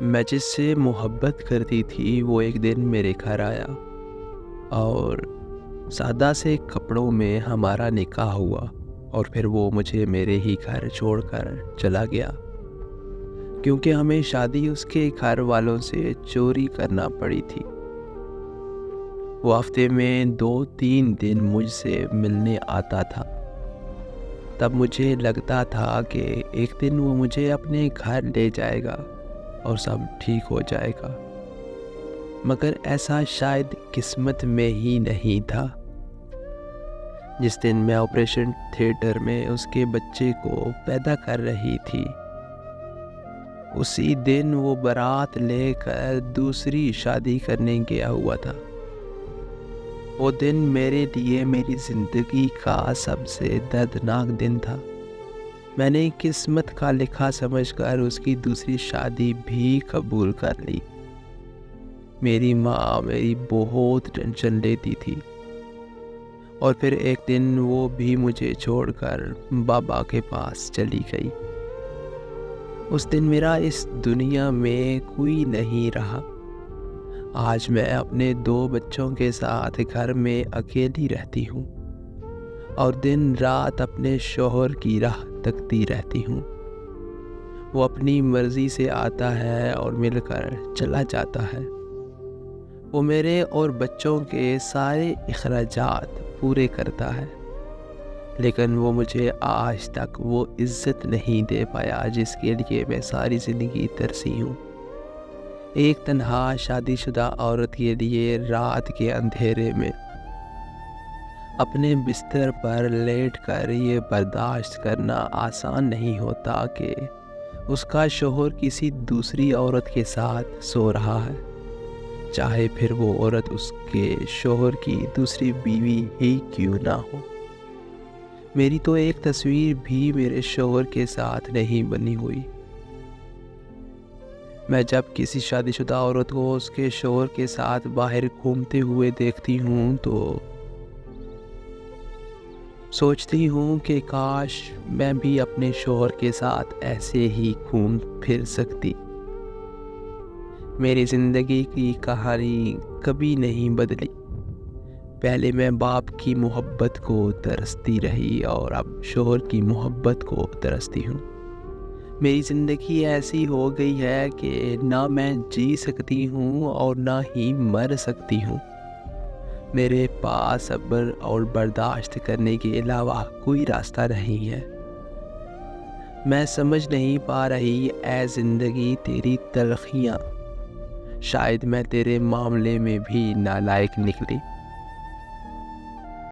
मैं जिससे मोहब्बत करती थी वो एक दिन मेरे घर आया और सादा से कपड़ों में हमारा निकाह हुआ और फिर वो मुझे मेरे ही घर छोड़कर चला गया क्योंकि हमें शादी उसके घर वालों से चोरी करना पड़ी थी। वो हफ्ते में 2-3 दिन मुझसे मिलने आता था। तब मुझे लगता था कि एक दिन वो मुझे अपने घर ले जाएगा और सब ठीक हो जाएगा, मगर ऐसा शायद किस्मत में ही नहीं था। जिस दिन मैं ऑपरेशन थिएटर में उसके बच्चे को पैदा कर रही थी, उसी दिन वो बारात लेकर दूसरी शादी करने गया हुआ था। वो दिन मेरे लिए मेरी ज़िंदगी का सबसे दर्दनाक दिन था। मैंने किस्मत का लिखा समझकर उसकी दूसरी शादी भी कबूल कर ली। मेरी माँ मेरी बहुत टेंशन लेती थी और फिर एक दिन वो भी मुझे छोड़कर बाबा के पास चली गई। उस दिन मेरा इस दुनिया में कोई नहीं रहा। आज मैं अपने 2 बच्चों के साथ घर में अकेली रहती हूँ और दिन रात अपने शौहर की राह तकती रहती हूँ। वो अपनी मर्ज़ी से आता है और मिलकर चला जाता है। वो मेरे और बच्चों के सारे अखराजात पूरे करता है, लेकिन वो मुझे आज तक वो इज़्ज़त नहीं दे पाया जिसके लिए मैं सारी ज़िंदगी तरसी हूँ। एक तन्हा शादीशुदा औरत के लिए रात के अंधेरे में अपने बिस्तर पर लेटकर ये बर्दाश्त करना आसान नहीं होता कि उसका शौहर किसी दूसरी औरत के साथ सो रहा है, चाहे फिर वो औरत उसके शौहर की दूसरी बीवी ही क्यों ना हो। मेरी तो एक तस्वीर भी मेरे शौहर के साथ नहीं बनी हुई। मैं जब किसी शादीशुदा औरत को उसके शौहर के साथ बाहर घूमते हुए देखती हूँ तो सोचती हूँ कि काश मैं भी अपने शौहर के साथ ऐसे ही घूम फिर सकती। मेरी ज़िंदगी की कहानी कभी नहीं बदली। पहले मैं बाप की मोहब्बत को तरसती रही और अब शौहर की मोहब्बत को तरसती हूँ। मेरी ज़िंदगी ऐसी हो गई है कि ना मैं जी सकती हूँ और ना ही मर सकती हूँ। मेरे पास सब्र और बर्दाश्त करने के अलावा कोई रास्ता नहीं है। मैं समझ नहीं पा रही ऐ ज़िंदगी तेरी तलखियाँ, शायद मैं तेरे मामले में भी नालायक निकली।